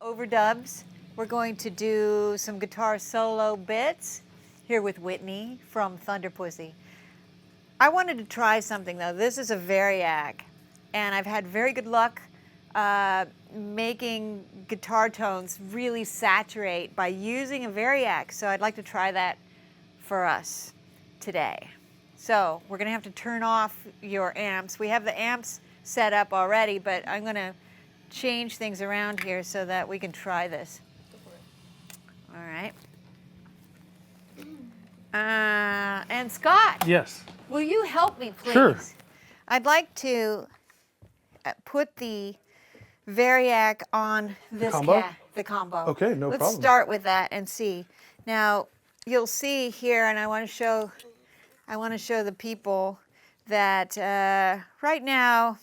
Overdubs. We're going to do some guitar solo bits here with Whitney from Thunder Pussy. I wanted to try something though. This is a variac, and I've had very good luck making guitar tones really saturate by using a variac. So I'd like to try that for us today. So we're going to have to turn off your amps. We have the amps set up already, but I'm going to change things around here so that we can try this. Go for it. All right. And Scott. Yes. Will you help me, please? Sure. I'd like to put the variac on this combo? the combo. Okay, no Let's problem. start with that and see. Now, you'll see here, and I want to show the people that right now,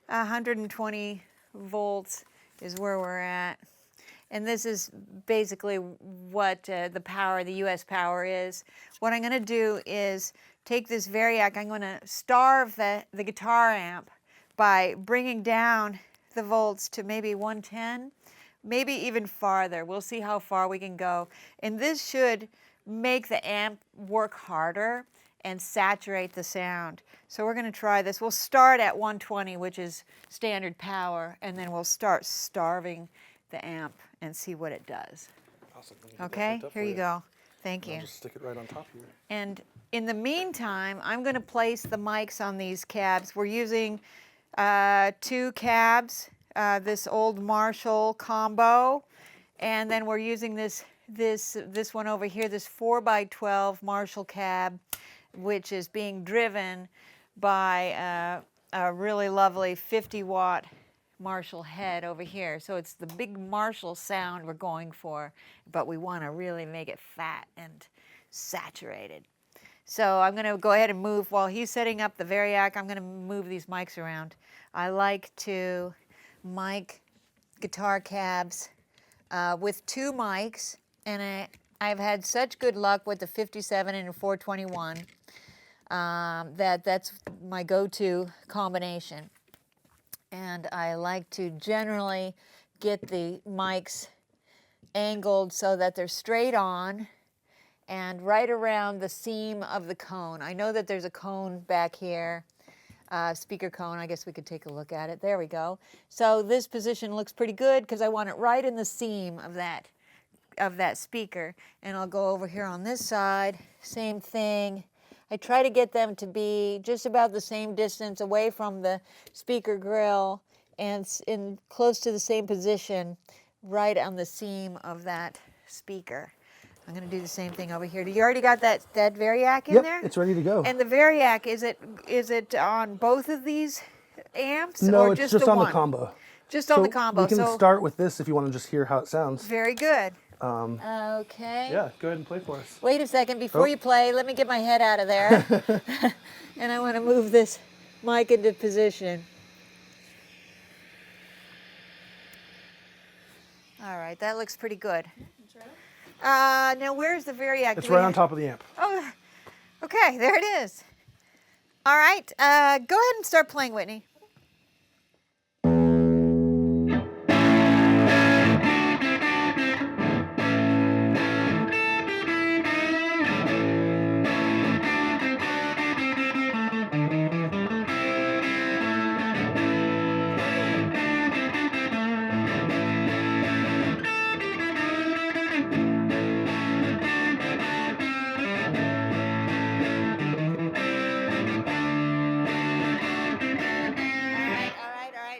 120 volts is where we're at. And this is basically what the power, the US power is. What I'm going to do is take this variac, I'm going to starve the guitar amp by bringing down the volts to maybe 110, maybe even farther. We'll see how far we can go. And this should make the amp work harder and saturate the sound. So we're going to try this. We'll start at 120, which is standard power, and then we'll start starving the amp and see what it does. Awesome. Okay, here you go. Thank you. I'll just stick it right on top here. And in the meantime, I'm going to place the mics on these cabs. We're using 2 cabs, this old Marshall combo, and then we're using this one over here, this 4x12 Marshall cab, which is being driven by a really lovely 50-watt Marshall head over here. So it's the big Marshall sound we're going for, but we want to really make it fat and saturated. So I'm going to go ahead and move, while he's setting up the variac, I'm going to move these mics around. I like to mic guitar cabs with 2 mics, and I've had such good luck with the 57 and 421 that's my go-to combination. And I like to generally get the mics angled so that they're straight on and right around the seam of the cone. I know that there's a cone back here, speaker cone. I guess we could take a look at it. There we go. So this position looks pretty good because I want it right in the seam of that speaker. And I'll go over here on this side, same thing. I try to get them to be just about the same distance away from the speaker grill and in close to the same position right on the seam of that speaker. I'm going to do the same thing over here. You already got that variac in there? Yep, it's ready to go. And the variac, is it on both of these amps? No, or it's just just the on one? the combo. Just on the combo. We can start with this if you want to just hear how it sounds. Very good. Okay. Yeah, go ahead and play for us. Wait a second, before you play, let me get my head out of there. And I want to move this mic into position. All right, that looks pretty good. Now where's the variac? It's right on top of the amp. Oh, okay, there it is. All right, go ahead and start playing, Whitney.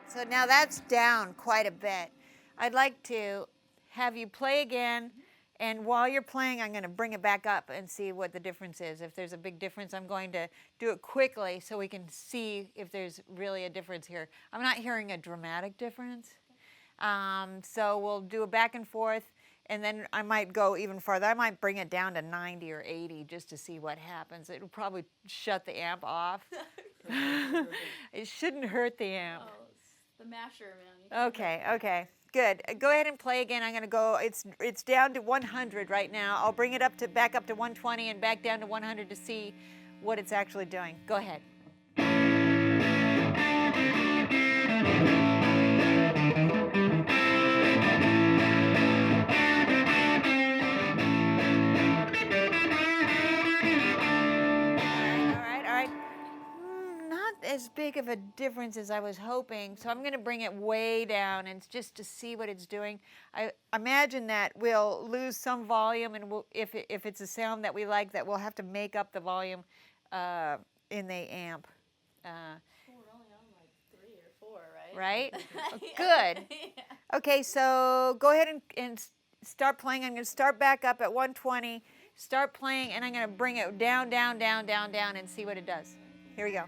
So now that's down quite a bit. I'd like to have you play again, and while you're playing, I'm going to bring it back up and see what the difference is. If there's a big difference, I'm going to do it quickly so we can see if there's really a difference here. I'm not hearing a dramatic difference. So we'll do a back and forth, and then I might go even farther. I might bring it down to 90 or 80 just to see what happens. It'll probably shut the amp off. It shouldn't hurt the amp. Oh, it's the masher, man. Okay, good. Go ahead and play again. I'm going to go, it's down to 100 right now. I'll bring it back up to 120 and back down to 100 to see what it's actually doing. Go ahead. big of a difference as I was hoping. So I'm going to bring it way down and just to see what it's doing. I imagine that we'll lose some volume, and if it's a sound that we like, that we'll have to make up the volume in the amp. We're only on like 3 or 4, right? Right? Oh, Yeah. good. Yeah. Okay, so go ahead and start playing. I'm going to start back up at 120. Start playing, and I'm going to bring it down, down, down, down, down, and see what it does. Here we go.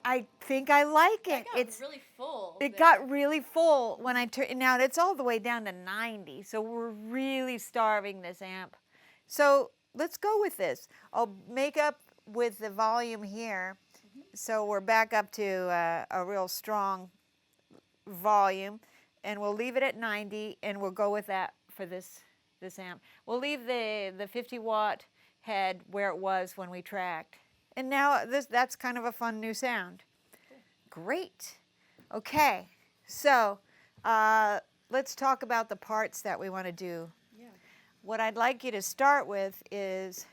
I think I like it. It's really full. It got really full when I turned. Now it's all the way down to 90, so we're really starving this amp. So let's go with this. I'll make up with the volume here, so we're back up to a real strong volume, and we'll leave it at 90, and we'll go with that for this amp. We'll leave the 50-watt head where it was when we tracked. And now that's kind of a fun new sound. Great. Okay, so let's talk about the parts that we want to do. Yeah. What I'd like you to start with is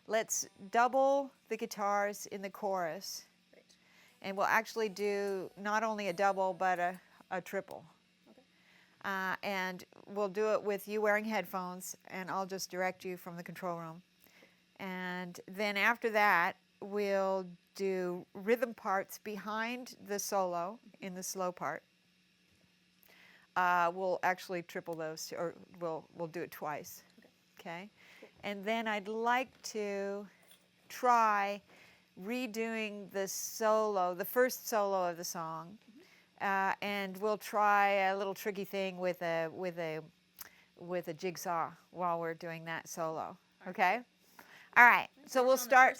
let's double the guitars in the chorus. Great. And we'll actually do not only a double, but a triple. Okay. And we'll do it with you wearing headphones, and I'll just direct you from the control room. And then after that, we'll do rhythm parts behind the solo in the slow part. We'll actually triple those, or we'll do it twice. Okay? Cool. And then I'd like to try redoing the solo, the first solo of the song, and we'll try a little tricky thing with a jigsaw while we're doing that solo. Okay? All right, so we'll start.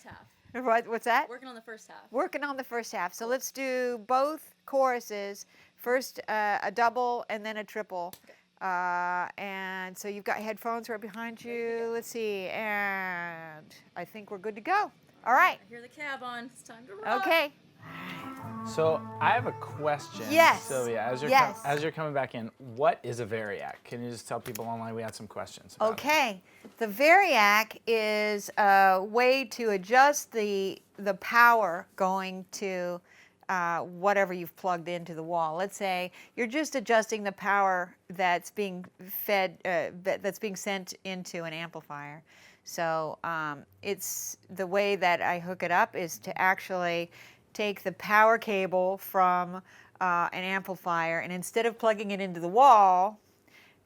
What's that? Working on the first half. Working on the first half. So let's do both choruses. First a double and then a triple. Okay. And so you've got headphones right behind you. Let's see. And I think we're good to go. All right. I hear the cab on. It's time to rock. Okay. So I have a question, Yes. Sylvia. As you're coming back in, what is a variac? Can you just tell people online? We had some questions about it. Okay. The variac is a way to adjust the power going to whatever you've plugged into the wall. Let's say you're just adjusting the power that's being fed, that's being sent into an amplifier. So it's the way that I hook it up is to actually take the power cable from an amplifier, and instead of plugging it into the wall,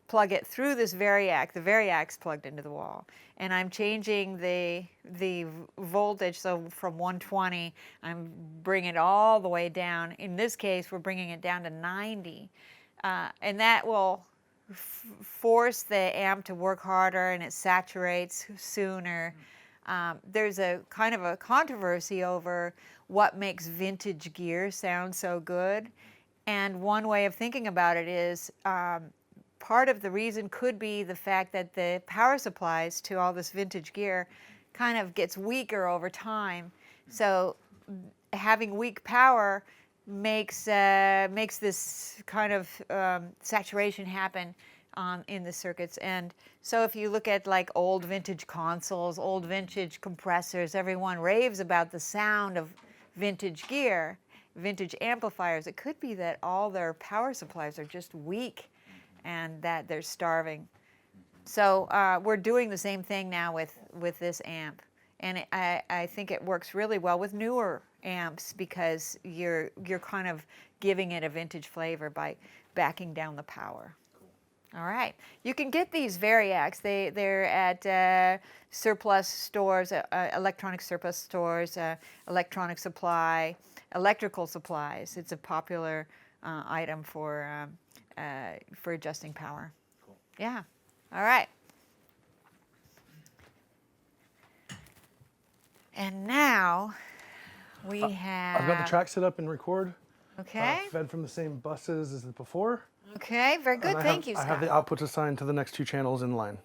plug it through this variac. The variac's plugged into the wall, and I'm changing the voltage. So from 120, I'm bringing it all the way down. In this case, we're bringing it down to 90, and that will force the amp to work harder, and it saturates sooner. There's a kind of a controversy over what makes vintage gear sound so good, and one way of thinking about it is part of the reason could be the fact that the power supplies to all this vintage gear kind of gets weaker over time. So having weak power makes this kind of saturation happen in the circuits. And so if you look at like old vintage consoles, old vintage compressors, everyone raves about the sound of vintage gear, vintage amplifiers. It could be that all their power supplies are just weak and that they're starving. So we're doing the same thing now with this amp. And I think it works really well with newer amps because you're kind of giving it a vintage flavor by backing down the power. All right. You can get these Variacs. They're at surplus stores, electronic surplus stores, electronic supply, electrical supplies. It's a popular item for adjusting power. Cool. Yeah. All right. And now we have. I've got the track set up and record. Okay. Fed from the same buses as before. Okay. Very good. And Thank you, I Scott. have the outputs assigned to the next 2 channels in line.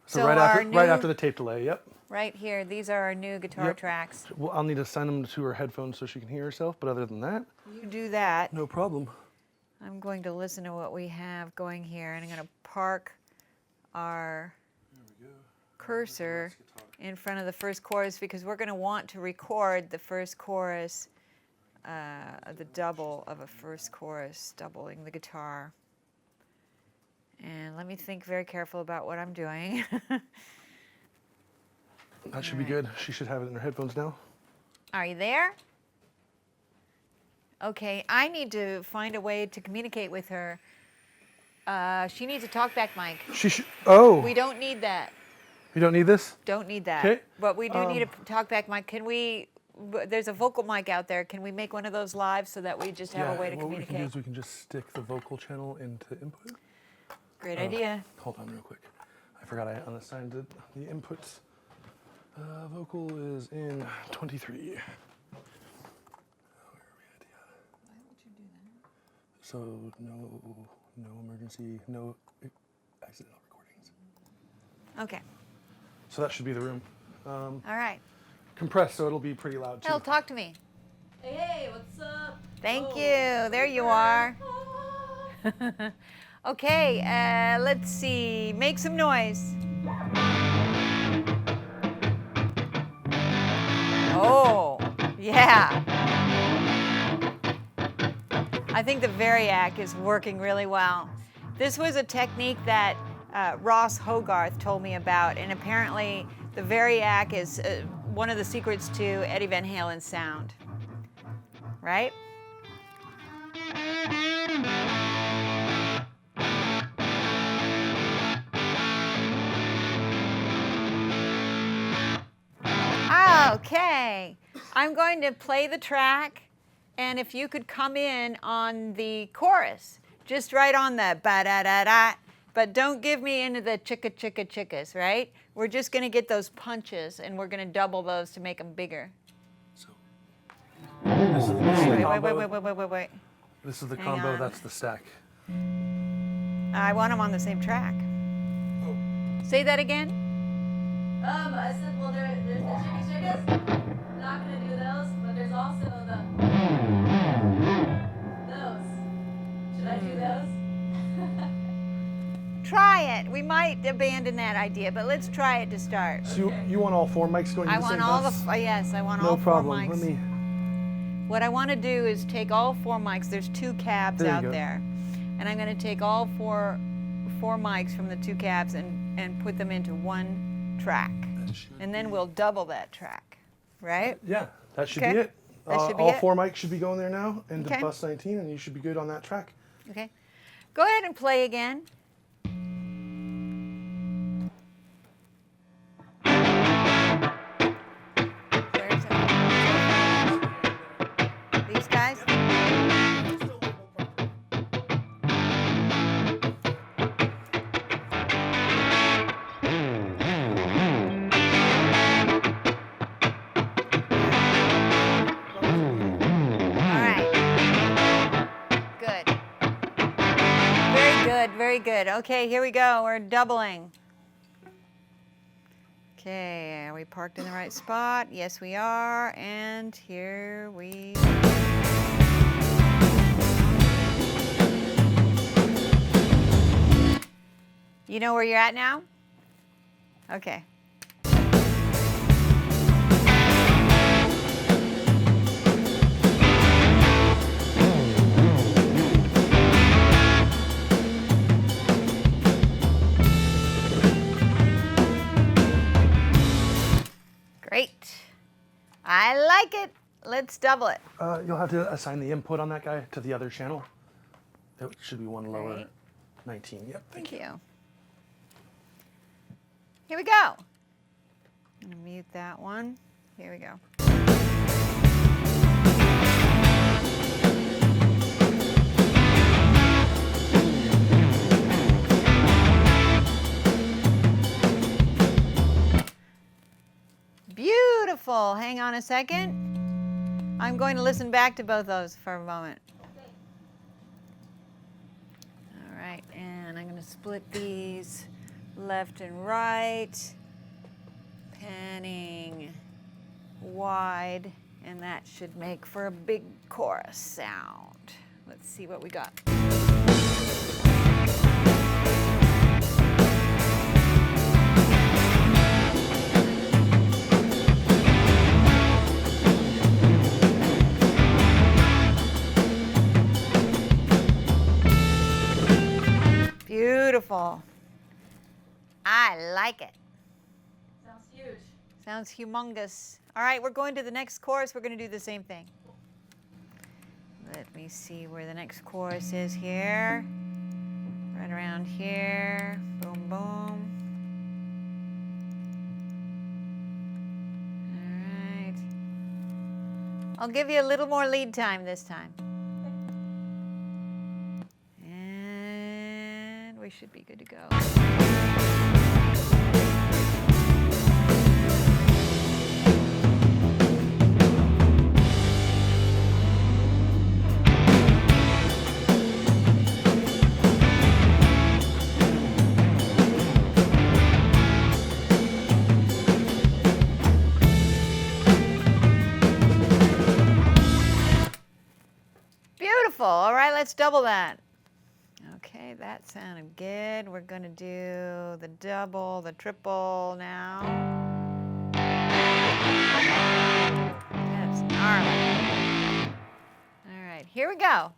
So, So right our after new- the tape delay. Yep. Right here. These are our new guitar Yep. tracks. Well, I'll need to assign them to her headphones so she can hear herself. But other than that, You do that. no problem. I'm going to listen to what we have going here, and I'm going to park our cursor in front of the first chorus because we're going to want to record the first chorus, the double of a first chorus, doubling the guitar. And let me think very careful about what I'm doing. That should be good. She should have it in her headphones now. Are you there? Okay, I need to find a way to communicate with her. She needs a talkback mic. She should. Oh. We don't need that. You don't need this? Don't need that. 'Kay. But we do need a talkback mic. Can we? There's a vocal mic out there. Can we make one of those live so that we just have a way to what we can do communicate? is we can just stick the vocal channel into input. Great idea. Hold on real quick. I forgot I unassigned the inputs. Vocal is in 23. Where are we at? Why would you do that? So no emergency, no accidental recordings. Okay. So that should be the room. All right. Compressed, so it'll be pretty loud too. Hell, talk to me. Hey, what's up? Thank Whoa. you. There you are. Ah. Okay. Let's see. Make some noise. Oh, yeah. I think the Variac is working really well. This was a technique that Ross Hogarth told me about, and apparently the Variac is one of the secrets to Eddie Van Halen's sound, right? Okay, I'm going to play the track, and if you could come in on the chorus, just right on the ba-da-da-da, but don't give me into the chicka chicka chickas, right? We're just going to get those punches, and we're going to double those to make them bigger. So this is the combo. Wait. This is the Hang combo. on. That's the stack. I want them on the same track. Say that again. I said, well, there's the chicka chickas. Not gonna do those, but there's also those. Should I do those? Try it. We might abandon that idea, but let's try it to start. So you want all 4 mics going to I the want same all bus? yes, I want No all 4 problem. mics. Let me. What I want to do is take all 4 mics. There's 2 cabs There you out go. there, and I'm going to take all four mics from the 2 cabs and put them into one track, and then we'll double that track, right? Yeah, that should Okay. be it. That should be all it. 4 mics should be going there now into Okay. bus 19, and you should be good on that track. Okay. Go ahead and play again. Where is it? These guys? Very good. Okay, here we go. We're doubling. Okay, are we parked in the right spot? Yes, we are. And here we You know where you're at now? Okay. Great. I like it. Let's double it. You'll have to assign the input on that guy to the other channel. It should be one lower. Right. 19. Yep. Thank you. Here we go. I'm going to mute that one. Here we go. Beautiful. Hang on a second. I'm going to listen back to both those for a moment. All right, and I'm going to split these left and right, panning wide, and that should make for a big chorus sound. Let's see what we got. Beautiful. I like it. Sounds huge. Sounds humongous. All right, we're going to the next chorus. We're going to do the same thing. Let me see where the next chorus is here. Right around here. Boom, boom. All right. I'll give you a little more lead time this time. And we should be good to go. Beautiful. All right, let's double that. Okay, that sounded good. We're going to do the double, the triple now. That's gnarly. All right, here we go.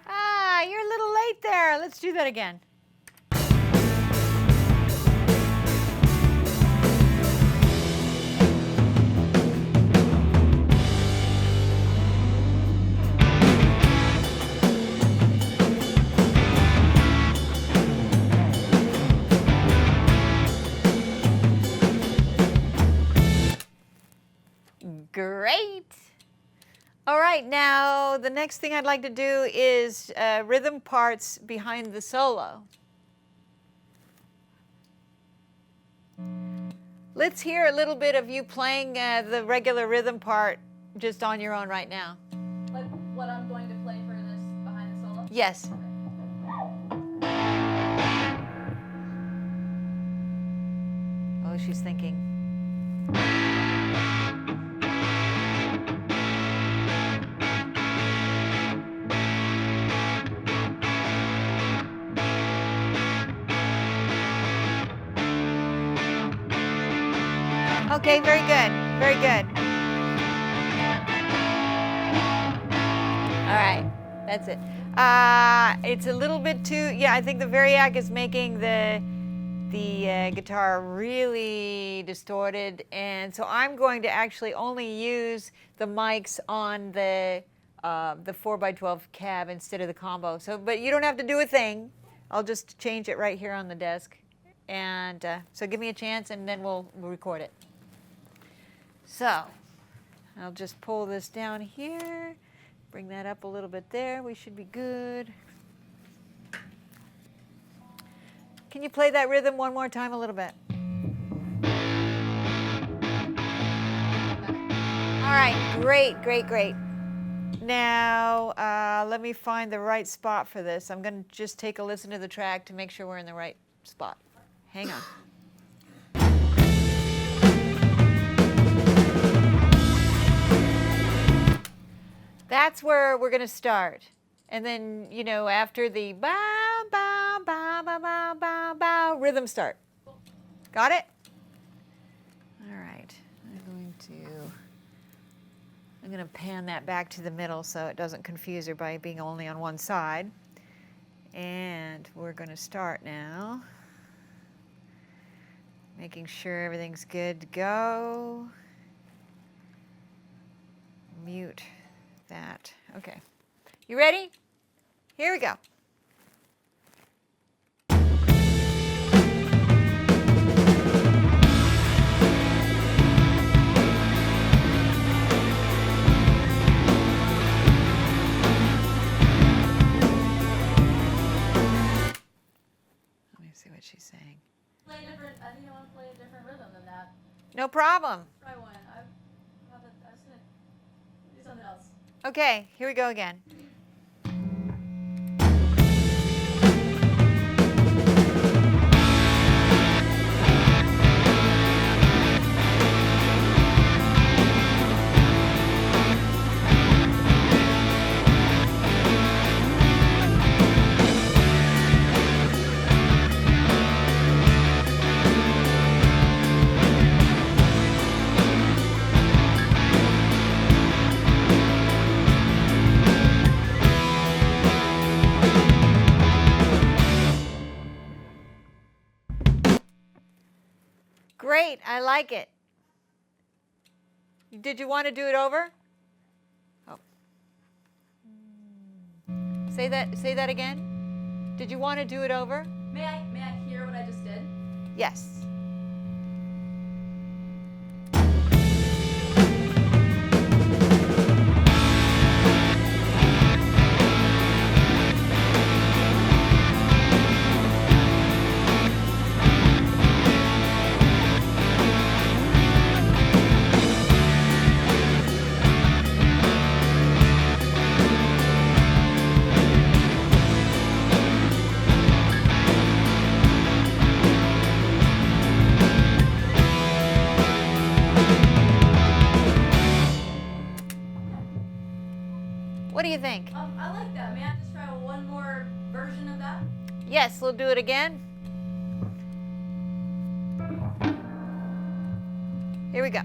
Ah, you're a little late there. Let's do that again. Great. All right, now the next thing I'd like to do is rhythm parts behind the solo. Let's hear a little bit of you playing the regular rhythm part just on your own right now. Like what I'm going to play for this behind the solo? Yes. Oh, she's thinking. Okay, very good. Very good. All right, that's it. It's a little bit too, yeah, I think the variac is making the guitar really distorted, and so I'm going to actually only use the mics on the 4x12 cab instead of the combo. So, but you don't have to do a thing. I'll just change it right here on the desk. And so give me a chance, and then we'll record it. So I'll just pull this down here, bring that up a little bit there. We should be good. Can you play that rhythm one more time a little bit? All right, great, great, great. Now, let me find the right spot for this. I'm going to just take a listen to the track to make sure we're in the right spot. Hang on. That's where we're going to start. And then, you know, after the bow, bow, bow, bow, bow, bow, bow, rhythm start. Got it? All right. I'm going to pan that back to the middle so it doesn't confuse her by being only on one side. And we're going to start now. Making sure everything's good to go. Mute that. Okay. You ready? Here we go. Let me see what she's saying. Play a different. I think I want to play a different rhythm than that. No problem. Try one. I was gonna do something else. Okay, here we go again. Great, I like it. Did you want to do it over? Oh. Say that again. Did you want to do it over? May I hear what I just did? Yes. What do you think? I like that. May I just try one more version of that? Yes, we'll do it again. Here we go.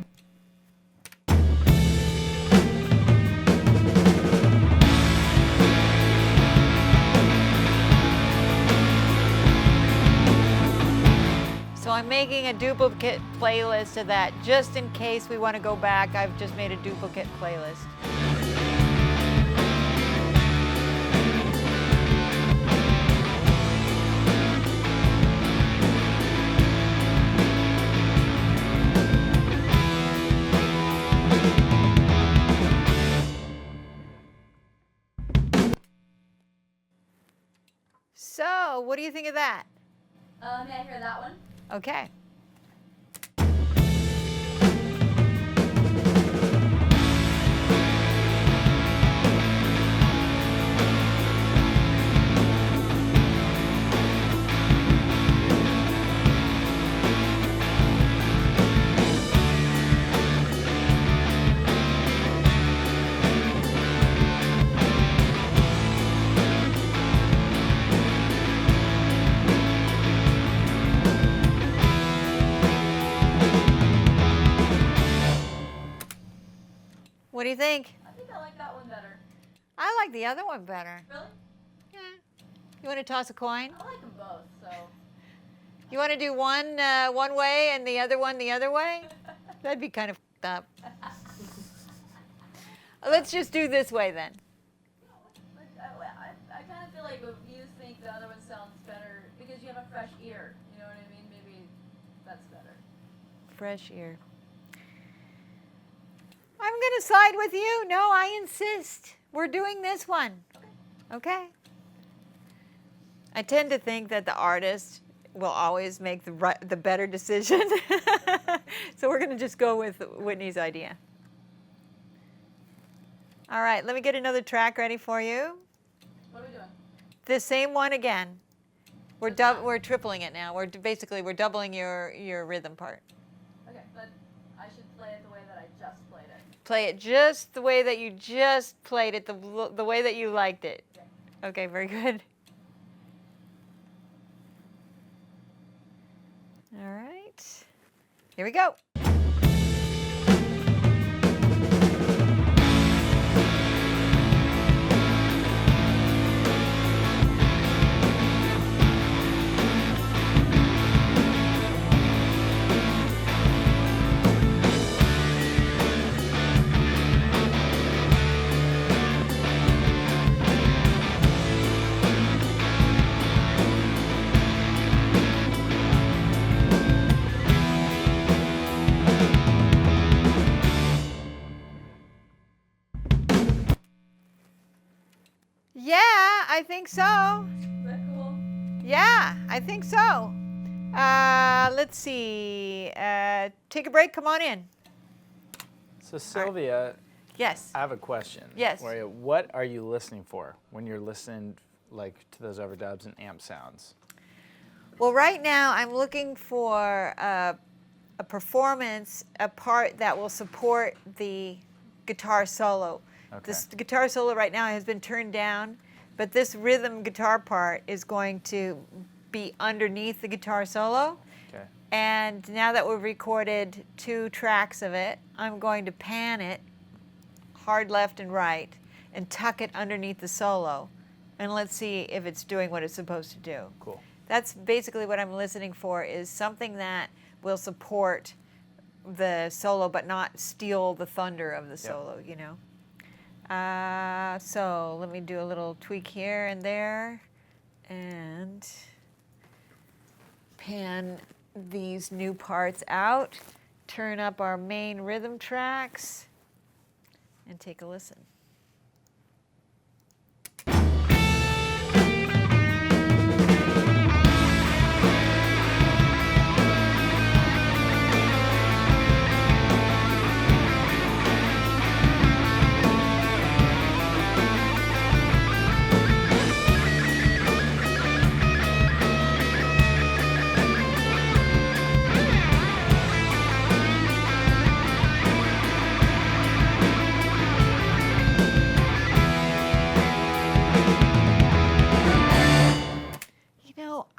So I'm making a duplicate playlist of that just in case we want to go back. I've just made a duplicate playlist. So, what do you think of that? May I hear that one? Okay. What do you think? I think I like that one better. I like the other one better. Really? Yeah. You want to toss a coin? I like them both. So. You want to do one one way and the other one the other way? That'd be kind of up. Let's just do this way then. I kind of feel like you think the other one sounds better because you have a fresh ear. You know what I mean? Maybe that's better. Fresh ear. I'm going to side with you. No, I insist. We're doing this one. Okay? I tend to think that the artist will always make the better decision. So we're going to just go with Whitney's idea. All right, let me get another track ready for you. What are we doing? The same one again. We're tripling it now. We're doubling your rhythm part. Okay, but I should play it the way that I just played it. Play it just the way that you just played it, the way that you liked it. Okay, very good. All right. Here we go. I think so. Is that cool? Yeah, I think so. Let's see. Take a break. Come on in. So Sylvia, Yes. I have a question. Yes. For you. What are you listening for when you're listening like to those overdubs and amp sounds? Well, right now I'm looking for a performance, a part that will support the guitar solo. Okay. This guitar solo right now has been turned down, but this rhythm guitar part is going to be underneath the guitar solo. Okay. And now that we've recorded 2 tracks of it, I'm going to pan it hard left and right and tuck it underneath the solo. And let's see if it's doing what it's supposed to do. Cool. That's basically what I'm listening for, is something that will support the solo but not steal the thunder of the solo, you know. So let me do a little tweak here and there and pan these new parts out, turn up our main rhythm tracks, and take a listen.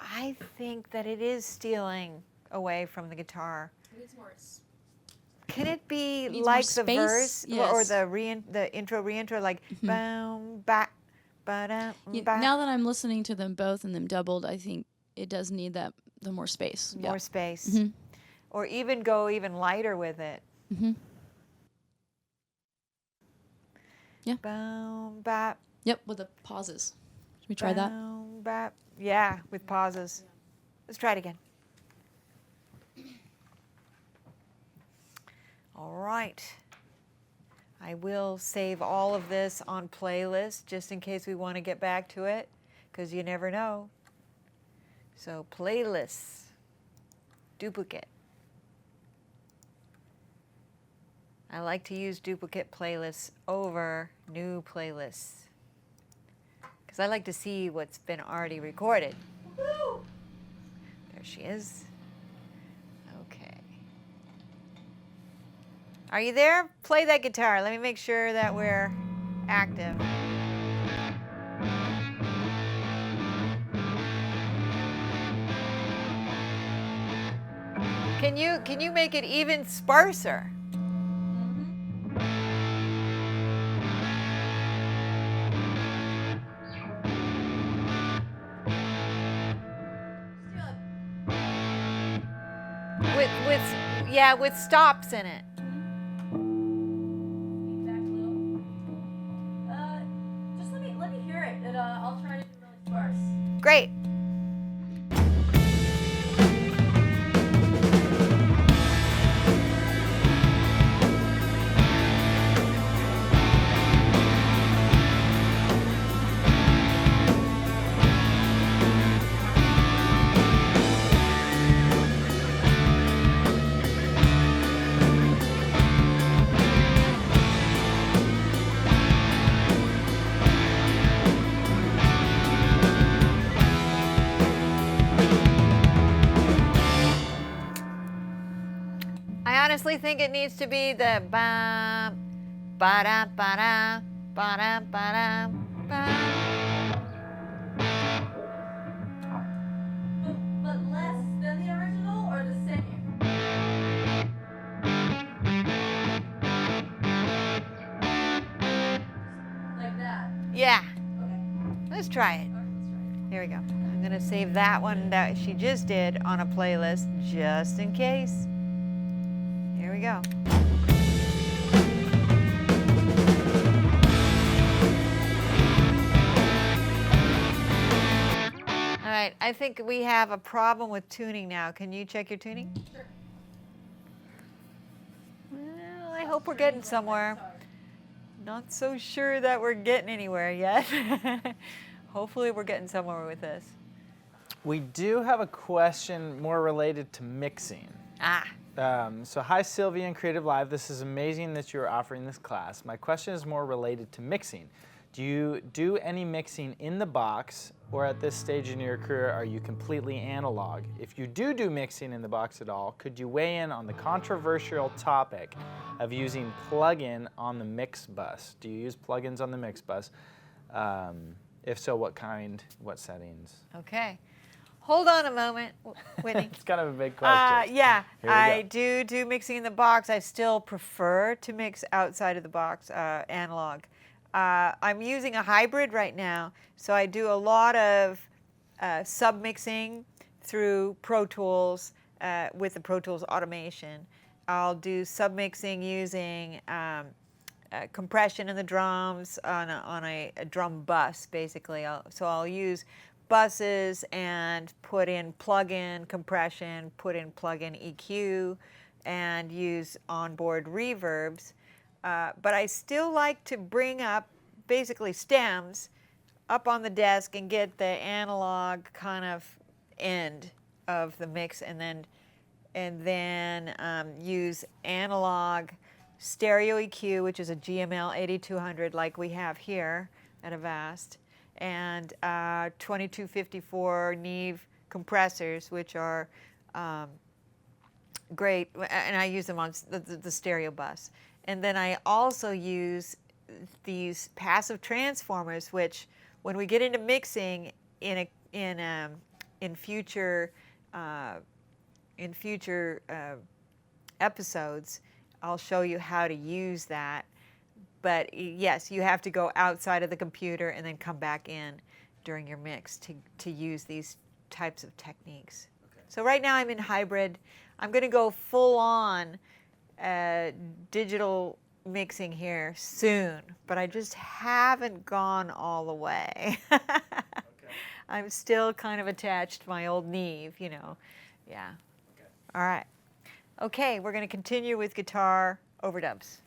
I think that it is stealing away from the guitar. It needs more. Can it be Needs like more the space? verse or Yes. the intro reintro, like boom back, ba-dum, back, Now that I'm listening to them both and them doubled, I think it does need the more space. more space, Mhm. or even go even lighter with it. Mhm. Yeah. Boom bap. Yep, with the pauses. Should we try that? Boom bap. Yeah, with pauses. Let's try it again. All right. I will save all of this on playlist just in case we want to get back to it, because you never know. So playlists, duplicate. I like to use duplicate playlists over new playlists, because I like to see what's been already recorded. Woo! There she is. Okay. Are you there? Play that guitar. Let me make sure that we're active. Can you make it even sparser? With stops in it. Feedback loop. Just let me hear it, and I'll try to do really sparse. Great. I honestly think it needs to be the ba ba da ba da ba da ba da ba. But less than the original, or the same? Like that. Yeah, Okay. let's try it. All right, let's try it. Here we go. I'm gonna save that one that she just did on a playlist just in case. Here we go. All right, I think we have a problem with tuning now. Can you check your tuning? Sure. Well, I hope we're getting somewhere. Not so sure that we're getting anywhere yet. Hopefully we're getting somewhere with this. We do have a question more related to mixing. So hi Sylvia and Creative Live. This is amazing that you're offering this class. My question is more related to mixing. Do you do any mixing in the box, or at this stage in your career are you completely analog? If you do mixing in the box at all, could you weigh in on the controversial topic of using plug-in on the mix bus? Do you use plugins on the mix bus? If so, what kind, what settings? Okay. Hold on a moment, Whitney. It's kind of a big question. Yeah, Here we I go. do mixing in the box. I still prefer to mix outside of the box, analog. I'm using a hybrid right now, so I do a lot of sub-mixing through Pro Tools with the Pro Tools automation. I'll do sub-mixing using compression in the drums on a drum bus, basically. So I'll use buses and put in plug-in compression, put in plug-in EQ, and use onboard reverbs. But I still like to bring up basically stems up on the desk and get the analog kind of end of the mix, and then use analog stereo EQ, which is a GML 8200 like we have here at Avast, and 2254 Neve compressors, which are great, and I use them on the stereo bus. And then I also use these passive transformers, which when we get into mixing in future episodes, I'll show you how to use that. But yes, you have to go outside of the computer and then come back in during your mix to use these types of techniques. Okay. So right now I'm in hybrid. I'm going to go full on digital mixing here soon, but I just haven't gone all the way. Okay. I'm still kind of attached to my old Neve, you know. Yeah. Okay. All right. Okay, we're going to continue with guitar overdubs.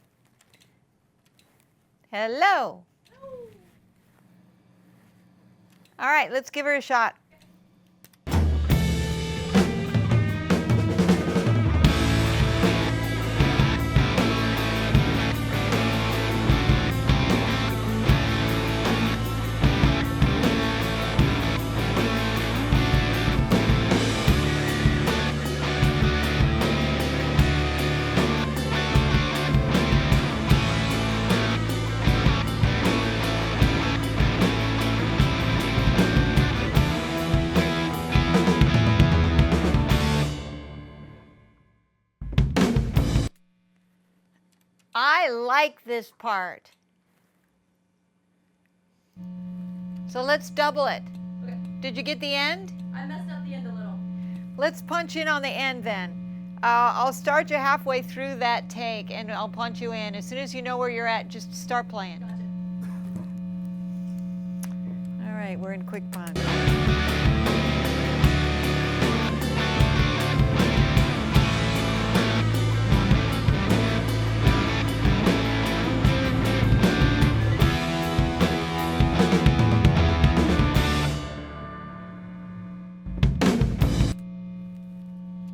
Hello. All right, let's give her a shot. I like this part. So let's double it. Okay. Did you get the end? I messed up the end a little. Let's punch in on the end then. I'll start you halfway through that take and I'll punch you in. As soon as you know where you're at, just start playing. Gotcha. All right, we're in quick punch.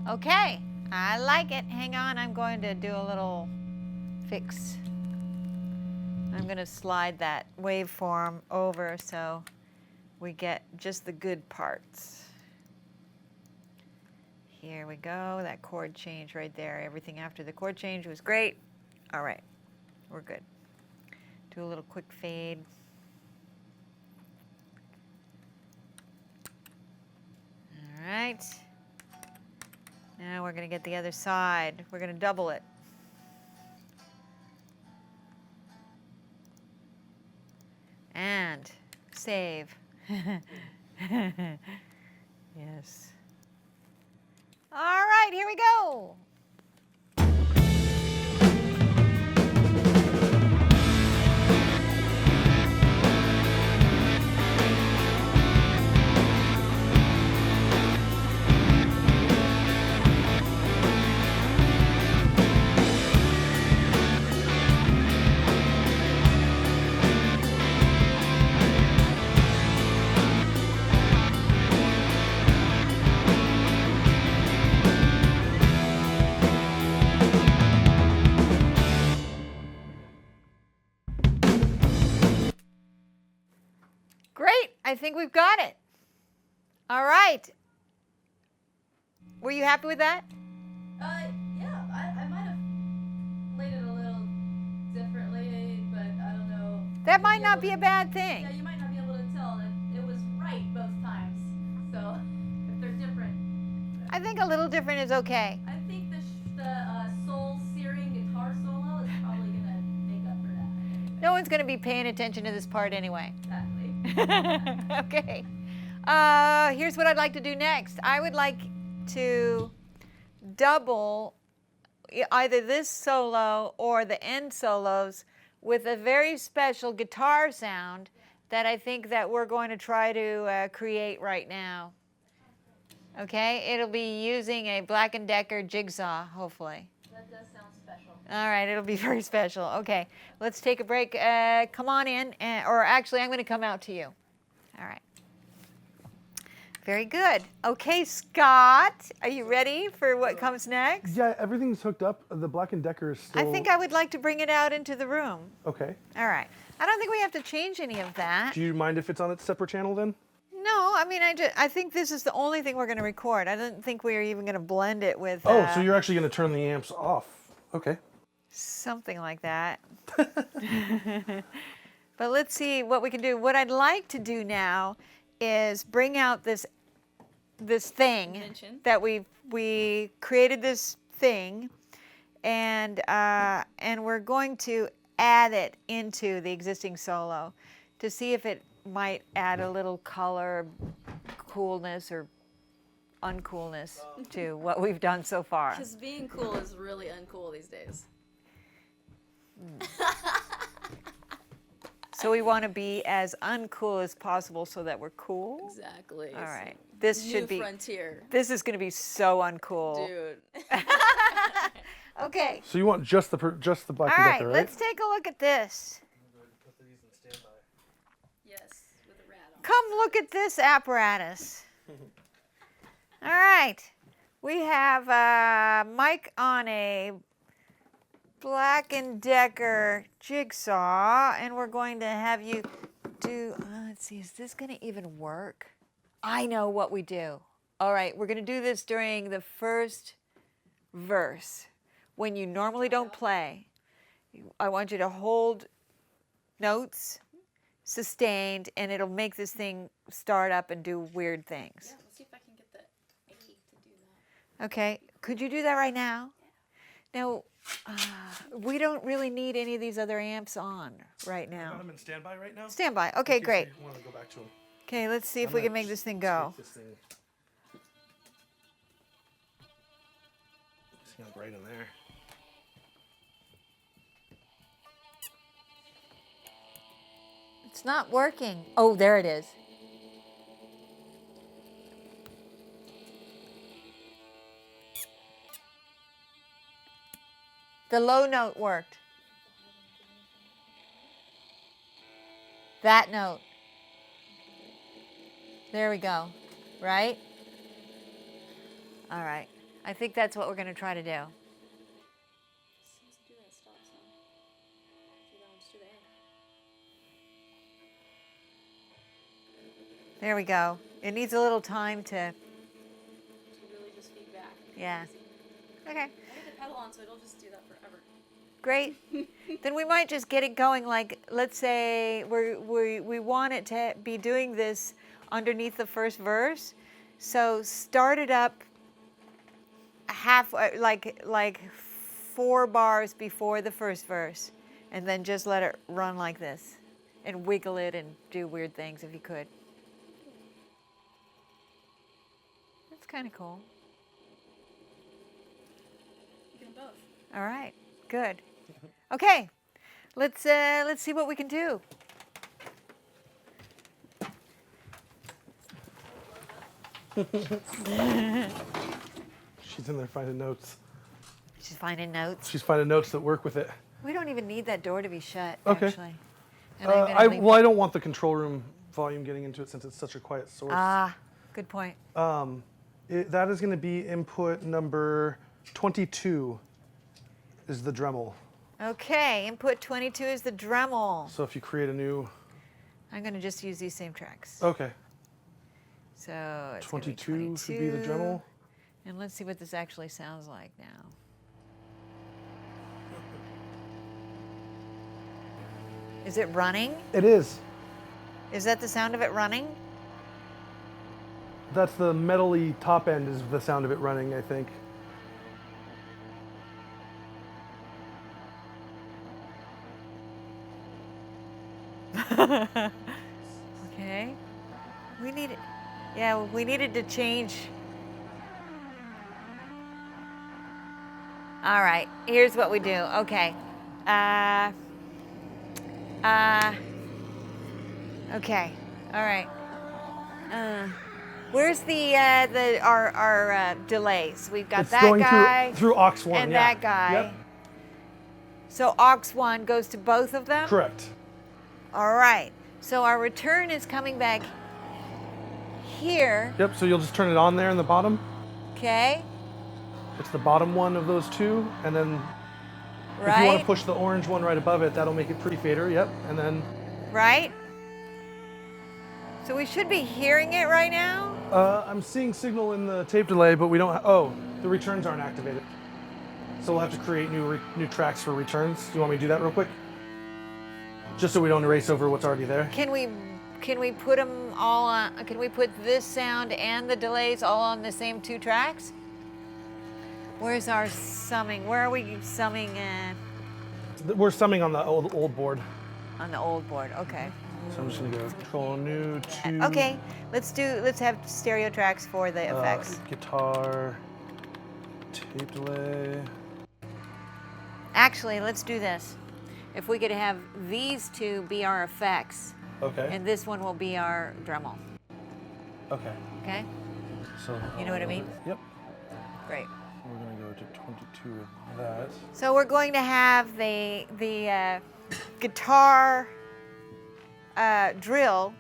Okay, I like it. Hang on, I'm going to do a little fix. I'm going to slide that waveform over so we get just the good parts. Here we go, that chord change right there. Everything after the chord change was great. All right, we're good. Do a little quick fade. All right. Now we're going to get the other side. We're going to double it. And save. Yes. All right, here we go. I think we've got it. All right. Were you happy with that? Yeah, I might have played it a little differently, but I don't know. That You'll might not able be to- a bad thing. Yeah, you might not be able to tell that it was right both times. So if they're different, I think a little different is okay. I think the soul-searing guitar solo is probably gonna make up for that. No one's going to be paying attention to this part anyway. Exactly. Okay. Here's what I'd like to do next. I would like to double either this solo or the end solos with a very special guitar sound that I think that we're going to try to create right now. Okay, it'll be using a Black & Decker jigsaw, hopefully. That does sound special. All right, it'll be very special. Okay, let's take a break. Come on in, or actually, I'm going to come out to you. All right. Very good. Okay, Scott, are you ready for what comes next? Yeah, everything's hooked up. The Black & Decker is still... I think I would like to bring it out into the room. Okay. All right. I don't think we have to change any of that. Do you mind if it's on its separate channel then? No, I mean, I think this is the only thing we're going to record. I don't think we are even going to blend it with Oh, so you're actually going to turn the amps off. Okay. something like that. But let's see what we can do. What I'd like to do now is bring out this thing Invention. that we created this thing, and we're going to add it into the existing solo to see if it might add a little color, coolness, or uncoolness to what we've done so far. Because being cool is really uncool these days. So we want to be as uncool as possible so that we're cool. Exactly. All right. This New should be. frontier. This is going to be so uncool. Dude. Okay. So you want just the Black All & right. Decker, right? Let's take a look at this. Yes, with a rat on. Come look at this apparatus. All right. We have a mic on a Black & Decker jigsaw, and we're going to have you do, let's see, is this going to even work? I know what we do. All right, we're going to do this during the first verse. When you normally don't play, I want you to hold notes, sustained, and it'll make this thing start up and do weird things. Yeah, let's see if I can get the A to do that. Okay, could you do that right now? Now, we don't really need any of these other amps on right now. Got them in standby right now? Stand by. Okay, In case great. you want to go back to them. Okay, let's see if we can make this thing go. This thing like right in there. It's not working. Oh, there it is. The low note worked. That note. There we go. Right? All right. I think that's what we're going to try to do. Let's do that stop sign. Do that one, just do the A. There we go. It needs a little time to, To really just feedback. yeah. Okay. I have the pedal on, so it'll just do that forever. Great. Then we might just get it going. Like, let's say we want it to be doing this underneath the first verse. So start it up half, like 4 bars before the first verse, and then just let it run like this, and wiggle it and do weird things if you could. That's kind of cool. You can both. All right. Good. Okay. Let's see what we can do. She's in there finding notes. She's finding notes. She's finding notes that work with it. We don't even need that door to be shut, Okay. actually. And I'm gonna leave- I don't want the control room volume getting into it since it's such a quiet source. Ah, good point. That is going to be input number 22 is the Dremel. Okay, input 22 is the Dremel. So if you create a new I'm going to just use these same tracks. Okay. So it's gonna be 22 should be the 22. Dremel. And let's see what this actually sounds like now. Is it running? It is. Is that the sound of it running? That's the metally top end is the sound of it running, I think. Okay. We need it. Yeah, we needed to change. All right, here's what we do. Okay. Okay. All right. Where's our delays? We've got It's that going guy through aux 1, and yeah. that guy. Yep. So aux 1 goes to both of them? Correct. All right. So our return is coming back here. Yep, so you'll just turn it on there in the bottom. Okay. It's the bottom one of those two, and then if you want Right. to push the orange one right above it, that'll make it pre-fader, yep, and then Right. So we should be hearing it right now. I'm seeing signal in the tape delay, but we don't, oh, the returns aren't activated. So we'll have to create new tracks for returns. Do you want me to do that real quick? Just so we don't erase over what's already there. Can we put them all on? Can we put this sound and the delays all on the same 2 tracks? Where's our summing? Where are we summing? We're summing on the old board. On the old board. Okay. So I'm just gonna go Control New 2. Okay. Let's have stereo tracks for the effects. Guitar, tape delay. Actually, let's do this. If we could have these 2 be our effects, Okay. and this one will be our Dremel. Okay. Okay. So You know what I mean? Yep. Great. We're gonna go to 22 with that. So we're going to have the guitar drill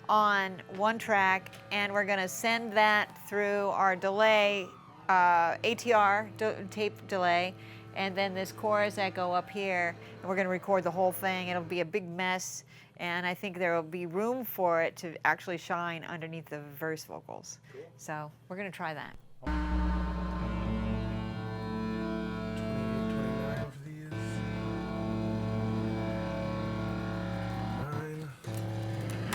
on one track, and we're going to send that through our delay, ATR tape delay, and then this chorus echo up here, and we're going to record the whole thing. It'll be a big mess, and I think there will be room for it to actually shine underneath the verse vocals. Cool. So we're going to try that. 28, 29 for these. 9.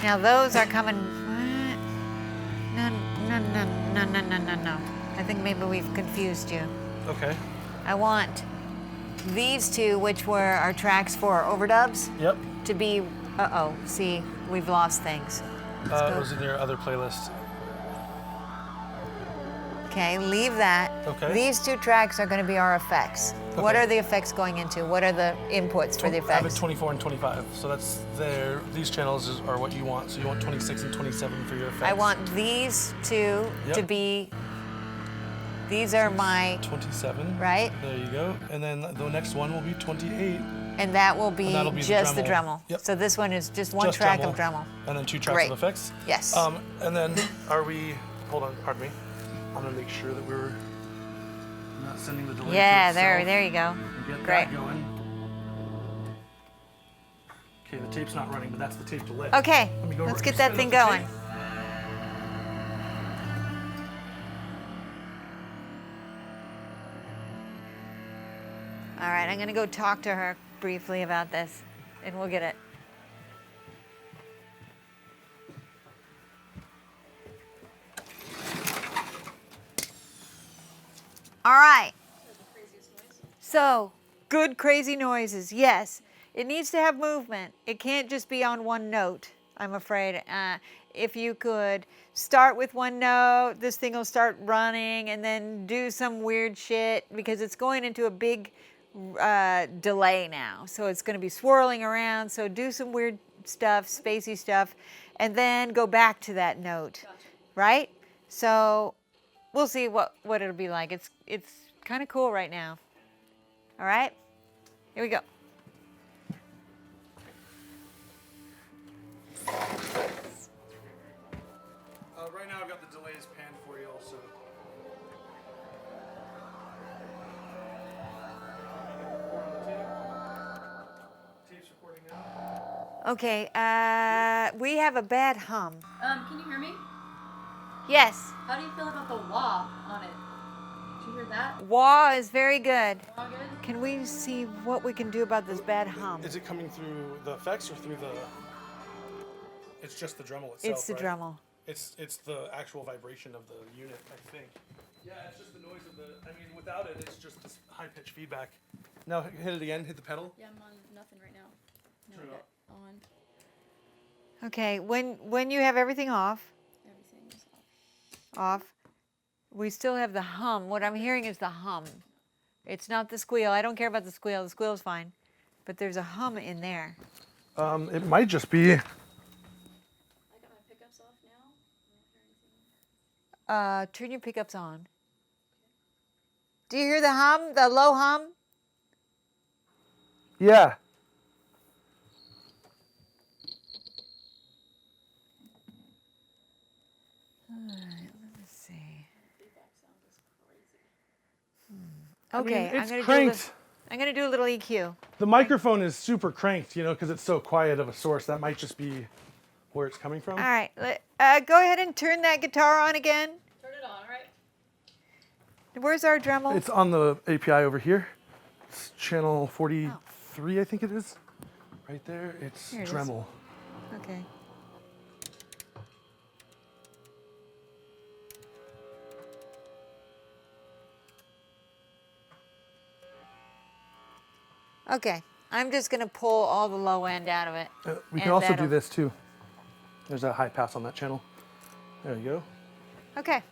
Now those are coming. What? No. I think maybe we've confused you. Okay. I want these 2, which were our tracks for Overdubs, Yep. to be. Uh-oh. See, we've lost things. It was in your other playlist. Okay, leave that. Okay. These 2 tracks are going to be our effects. What Okay. are the effects going into? What are the inputs for the I have it effects? 24 and 25, so that's there. These channels are what you want. So you want 26 and 27 for your effects. I want these 2 to Yep. be. These are my 27. right, There you go. And then the next one will be 28. and that will be And that'll be the just the Dremel. Dremel. Yep. So this one is just one Just track Dremel. of Dremel. And then 2 tracks Great. of effects. Yes. And then hold on, pardon me. I'm gonna make sure that we're not sending the delay. Yeah, to itself. there you go. And get Great. that going. Okay, the tape's not running, but that's the tape delay. Okay, Let me go let's right- get that spin thing up the going. tape. All right, I'm gonna go talk to her briefly about this, and we'll get it. All right. So, good crazy noises, yes. It needs to have movement. It can't just be on one note, I'm afraid. If you could start with one note, this thing will start running, and then do some weird shit, because it's going into a big delay now. So it's going to be swirling around. So do some weird stuff, spacey stuff, and then go back to that note, right? So we'll see what it'll be like. It's kind of cool right now. All right, here we go. Right now I've got the delays panned for you also. Tape's recording now. Okay, we have a bad hum. Can you hear me? Yes, How do you feel about the wah on it? Did you hear that? wah is very good. Wah good? Can we see what we can do about this bad hum? Is it coming through the effects or through the? It's just the Dremel itself. It's the right? Dremel. It's the actual vibration of the unit, I think. Yeah, it's just the noise of the. I mean, without it, it's just this high pitched feedback. Now hit it again. Hit the pedal. Yeah, I'm on nothing right now. No, Turn it up. on. Okay, when you have everything off, Everything is off. we still have the hum. What I'm hearing is the hum. It's not the squeal. I don't care about the squeal. The squeal is fine. But there's a hum in there. It might just be. I got my pickups off now. I don't hear anything. Turn your pickups on. Do you hear the hum, the low hum? Yeah. Let's see. Feedback sound is crazy. Okay, I mean, it's I'm cranked. gonna do a little EQ. The microphone is super cranked, you know, because it's so quiet of a source. That might just be where it's coming from. All right, go ahead and turn that guitar on again. Turn it on, right? Where's our Dremel? It's on the API over here. It's channel 43, I think it is. Right there. It's Here it is. Dremel. Okay. Okay, I'm just gonna pull all the low end out of it. We can And also do that'll- this too. There's a high pass on that channel. There you go. Okay,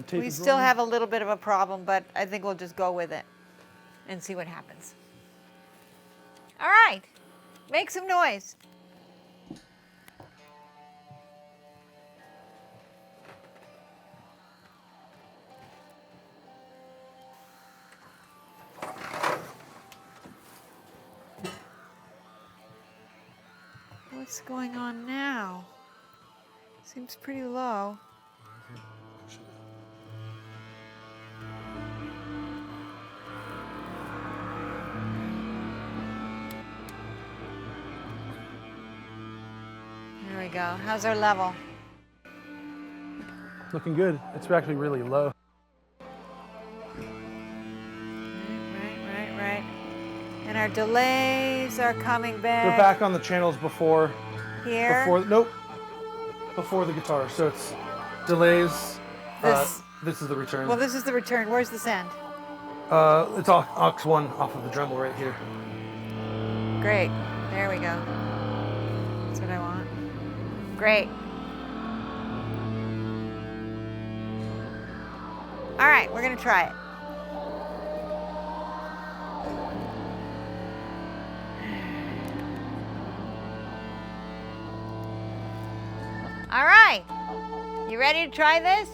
Tape we is still rolling. have a little bit of a problem, but I think we'll just go with it and see what happens. All right, make some noise. What's going on now? Seems pretty low. There we go. How's our level? Looking good. It's actually really low. Right. And our delays are coming back. They're back on the channels before. Here. Before the guitar. So it's delays. This- This is the return. Well, this is the return. Where's the send? It's aux 1 off of the Dremel right here. Great. There we go. That's what I want. Great. All right, we're going to try it. All right. You ready to try this?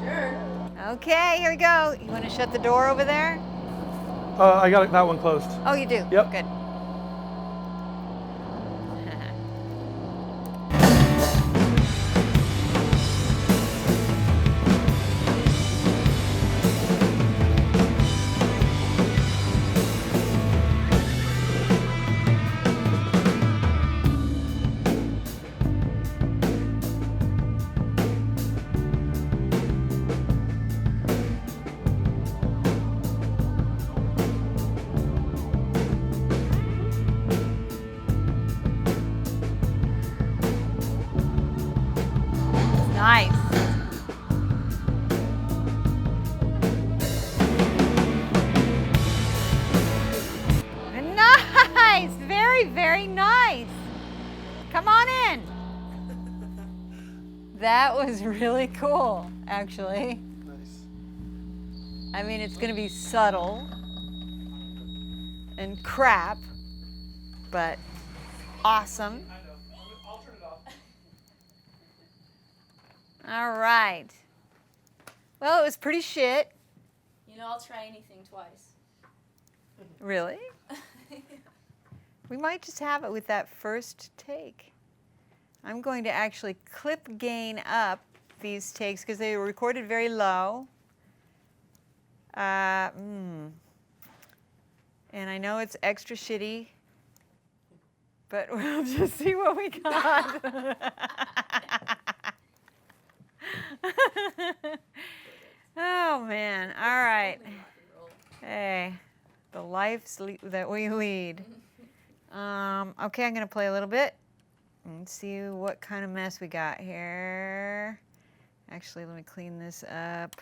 Sure. Okay, here we go. You want to shut the door over there? I got that one closed. Oh, you do? Yep. Good. Nice. Nice. Very, very nice. Come on in. That was really cool, actually. Nice. I mean, it's going to be subtle and crap, but awesome. I know. I'll turn it off. All right. Well, it was pretty shit. You know, I'll try anything twice. Really? We might just have it with that first take. I'm going to actually clip gain up these takes because they were recorded very low. And I know it's extra shitty. but we'll just see what we got. Oh man! All right. Only rock and roll. Hey, the lives that we lead. Okay, I'm gonna play a little bit and see what kind of mess we got here. Actually, let me clean this up.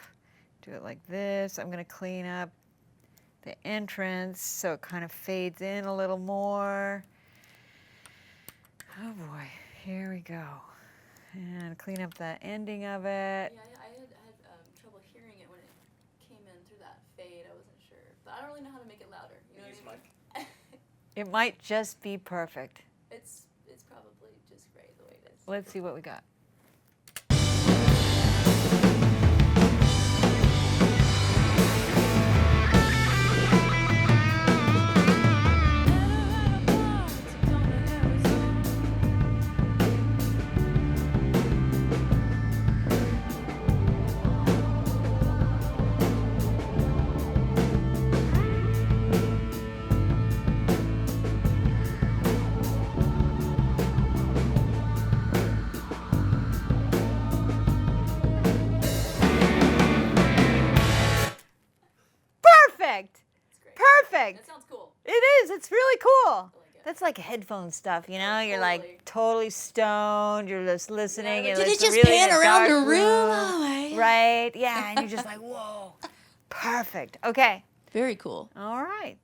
Do it like this. I'm gonna clean up the entrance so it kind of fades in a little more. Oh boy, here we go. And clean up the ending of it. Yeah, I had trouble hearing it when it came in through that fade. I wasn't sure, but I don't really know how to make it louder. You know what I mean? It might just be perfect. It's probably just great the way it is. Let's see what we got. Perfect. It's great. Perfect. That sounds cool. It is. It's really cool. I like it. That's like headphone stuff, you know? You're totally. like totally stoned. You're just listening. Yeah, and did it's it just really pan in a around dark the room? Oh, my. Right? Yeah. And you're just like, whoa. Perfect. Okay. Very cool. All right.